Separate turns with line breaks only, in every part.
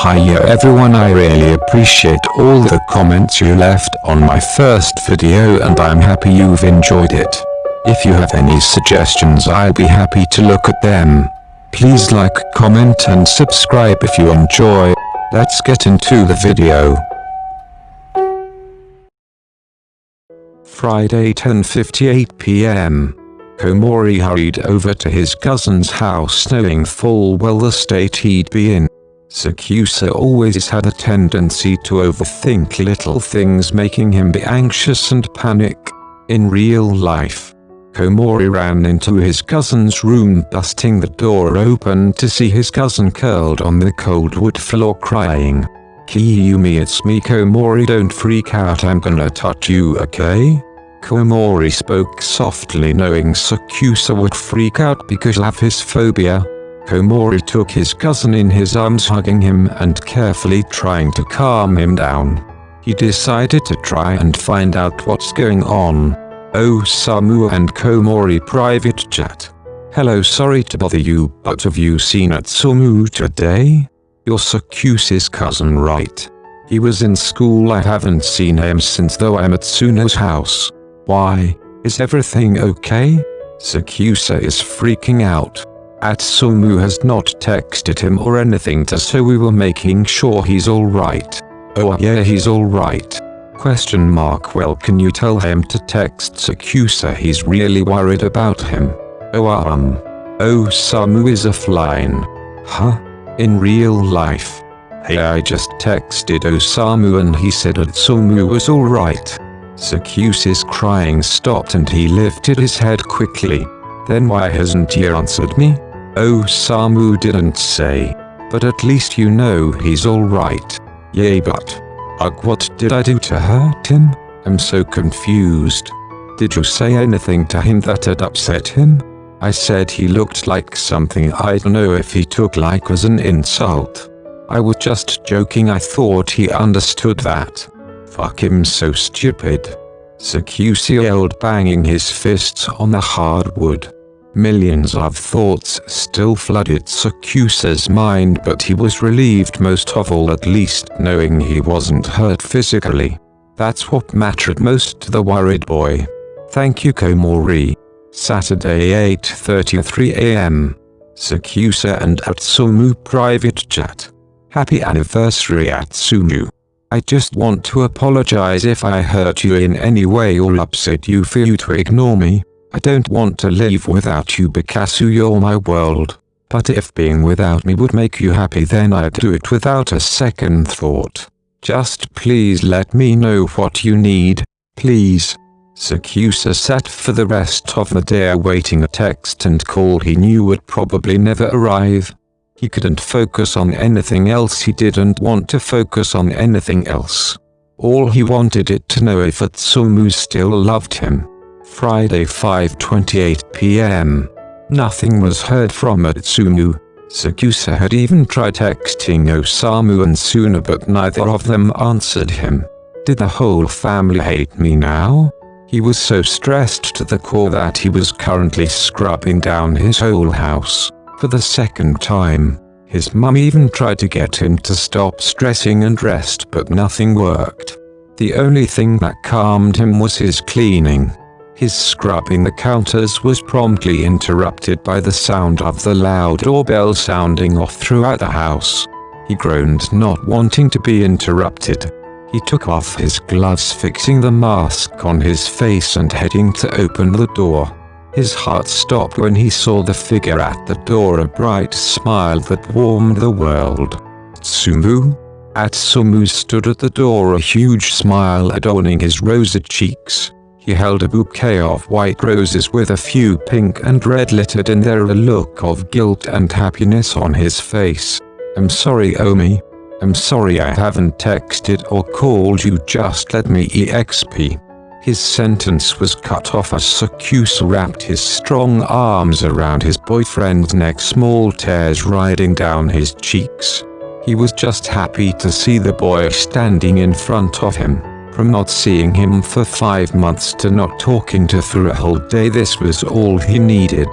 Hiya everyone, I really appreciate all the comments you left on my first video and I'm happy you've enjoyed it. If you have any suggestions I'll be happy to look at them. Please like, comment and subscribe if you enjoy. Let's get into the video. Friday 10:58 p.m. Komori hurried over to his cousin's house knowing full well the state he'd be in. SakuAtsu always had a tendency to overthink little things, making him be anxious and panic. In real life, Komori ran into his cousin's room, busting the door open to see his cousin curled on the cold wood floor crying. "Kiyumi, it's me Komori, don't freak out, I'm gonna touch you, okay?" Komori spoke softly, knowing SakuAtsu would freak out because of his phobia. Komori took his cousin in his arms, hugging him and carefully trying to calm him down. He decided to try and find out what's going on. Osamu and Komori private chat. "Hello, sorry to bother you, but have you seen Atsumu today? You're SakuAtsu's cousin, right? He was in school, I haven't seen him since, though I'm at Tsuno's house. Why, is everything okay?" SakuAtsu is freaking out. Atsumu has not texted him or anything, so we were making sure he's alright. "Oh yeah, he's alright. ? Well, can you tell him to text SakuAtsu, he's really worried about him." Osamu is offline. "Huh? In real life?" "Hey, I just texted Osamu and he said Atsumu was alright." SakuAtsu's crying stopped and he lifted his head quickly. "Then why hasn't he answered me?" Osamu didn't say. "But at least you know he's alright." "Yay, but... Ugh, what did I do to hurt him? I'm so confused." "Did you say anything to him that had upset him?" "I said he looked like something I'd know if he took like as an insult. I was just joking, I thought he understood that." "Fuck him, so stupid." SakuAtsu yelled, banging his fists on the hardwood. Millions of thoughts still flooded SakuAtsu's mind, but he was relieved most of all, at least knowing he wasn't hurt physically. That's what mattered most to the worried boy. "Thank you, Komori." Saturday 8:33 a.m. SakuAtsu and Atsumu private chat. "Happy anniversary, Atsumu. I just want to apologize if I hurt you in any way or upset you. For you to ignore me. I don't want to live without you because you're my world. But if being without me would make you happy, then I'd do it without a second thought. Just please let me know what you need, please." SakuAtsu sat for the rest of the day awaiting a text and call he knew would probably never arrive. He couldn't focus on anything else, he didn't want to focus on anything else. All he wanted it to know if Atsumu still loved him. Friday 5:28 p.m. Nothing was heard from Atsumu. SakuAtsu had even tried texting Osamu and Suna, but neither of them answered him. Did the whole family hate me now? He was so stressed to the core that he was currently scrubbing down his whole house. For the second time, his mum even tried to get him to stop stressing and rest, but nothing worked. The only thing that calmed him was his cleaning. His scrubbing the counters was promptly interrupted by the sound of the loud doorbell sounding off throughout the house. He groaned, not wanting to be interrupted. He took off his gloves, fixing the mask on his face and heading to open the door. His heart stopped when he saw the figure at the door, a bright smile that warmed the world. "Atsumu?" Atsumu stood at the door, a huge smile adorning his rosy cheeks. He held a bouquet of white roses with a few pink and red littered in there, a look of guilt and happiness on his face. "I'm sorry, Omi. I'm sorry I haven't texted or called you, just let me exp." His sentence was cut off as SakuAtsu wrapped his strong arms around his boyfriend's neck, small tears riding down his cheeks. He was just happy to see the boy standing in front of him. From not seeing him for 5 months to not talking to for a whole day, this was all he needed.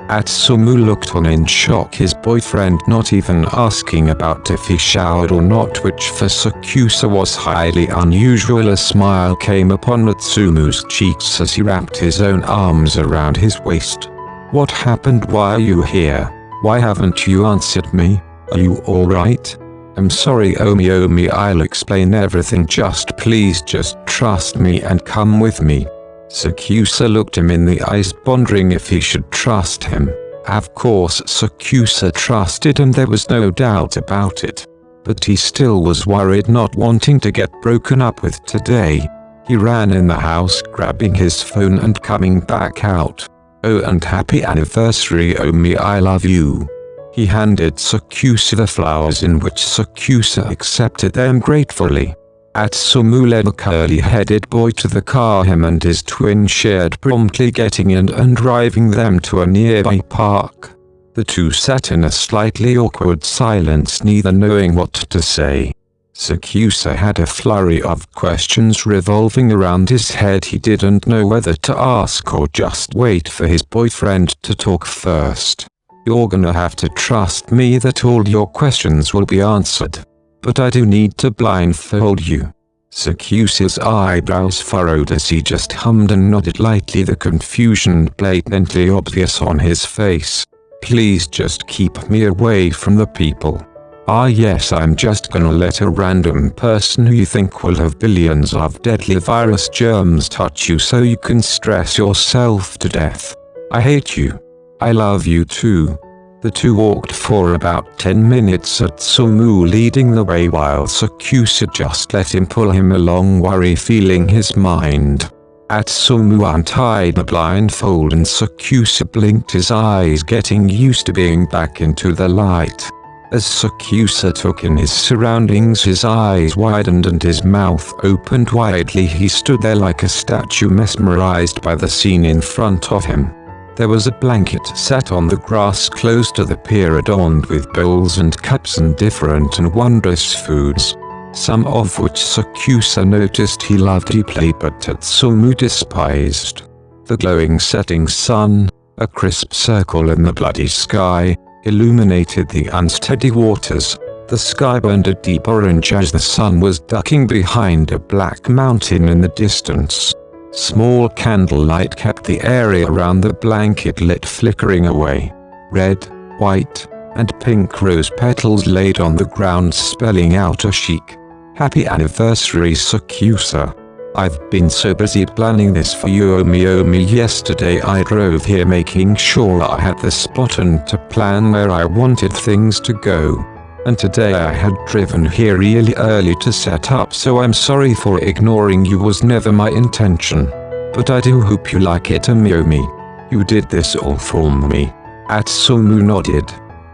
Atsumu looked on in shock, his boyfriend not even asking about if he showered or not, which for SakuAtsu was highly unusual. A smile came upon Atsumu's cheeks as he wrapped his own arms around his waist. What happened? Why are you here? Why haven't you answered me? Are you alright? I'm sorry Omi, I'll explain everything, just please just trust me and come with me. SakuAtsu looked him in the eyes, pondering if he should trust him. Of course SakuAtsu trusted him, there was no doubt about it. But he still was worried, not wanting to get broken up with today. He ran in the house, grabbing his phone and coming back out. Oh, and happy anniversary Omi, I love you. He handed SakuAtsu the flowers, in which SakuAtsu accepted them gratefully. Atsumu led the curly-headed boy to the car him and his twin shared, promptly getting in and driving them to a nearby park. The two sat in a slightly awkward silence, neither knowing what to say. SakuAtsu had a flurry of questions revolving around his head. He didn't know whether to ask or just wait for his boyfriend to talk first. You're gonna have to trust me that all your questions will be answered. But I do need to blindfold you. SakuAtsu's eyebrows furrowed as he just hummed and nodded lightly, the confusion blatantly obvious on his face. Please just keep me away from the people. Ah yes, I'm just gonna let a random person who you think will have billions of deadly virus germs touch you so you can stress yourself to death. I hate you. I love you too. The two walked for about 10 minutes, Atsumu leading the way while SakuAtsu just let him pull him along, worry filling his mind. Atsumu untied the blindfold and SakuAtsu blinked his eyes, getting used to being back into the light. As SakuAtsu took in his surroundings, his eyes widened and his mouth opened widely. He stood there like a statue, mesmerized by the scene in front of him. There was a blanket set on the grass close to the pier, adorned with bowls and cups and different and wondrous foods, some of which SakuAtsu noticed he loved deeply but Atsumu despised. The glowing setting sun, a crisp circle in the bloody sky, illuminated the unsteady waters. The sky burned a deep orange as the sun was ducking behind a black mountain in the distance. Small candlelight kept the area around the blanket lit, flickering away. Red, white, and pink rose petals laid on the ground, spelling out a chic, happy anniversary SakuAtsu. I've been so busy planning this for you Omi. Yesterday I drove here making sure I had the spot and to plan where I wanted things to go. And today I had driven here really early to set up, so I'm sorry for ignoring you, was never my intention. But I do hope you like it Omi. You did this all for me. Atsumu nodded.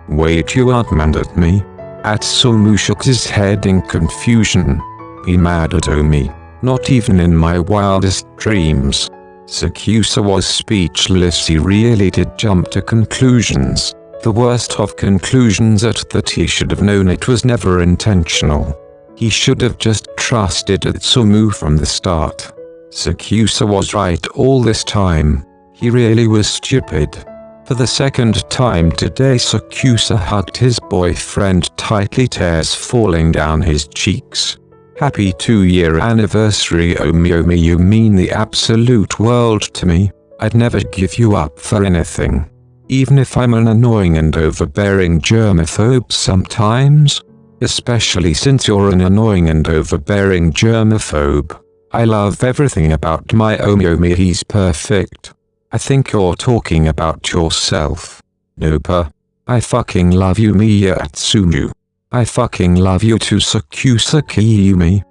Wait, you aren't mad at me? Atsumu shook his head in confusion. Be mad at Omi? Not even in my wildest dreams. SakuAtsu was speechless. He really did jump to conclusions. The worst of conclusions, at that he should have known it was never intentional. He should have just trusted Atsumu from the start. SakuAtsu was right all this time. He really was stupid. For the second time today SakuAtsu hugged his boyfriend tightly, tears falling down his cheeks. Happy 2-year anniversary Omi. You mean the absolute world to me. I'd never give you up for anything. Even if I'm an annoying and overbearing germaphobe sometimes. Especially since you're an annoying and overbearing germaphobe. I love everything about my Omi. He's perfect. I think you're talking about yourself. Nope. I fucking love you Atsumu. I fucking love you too SakuAtsu.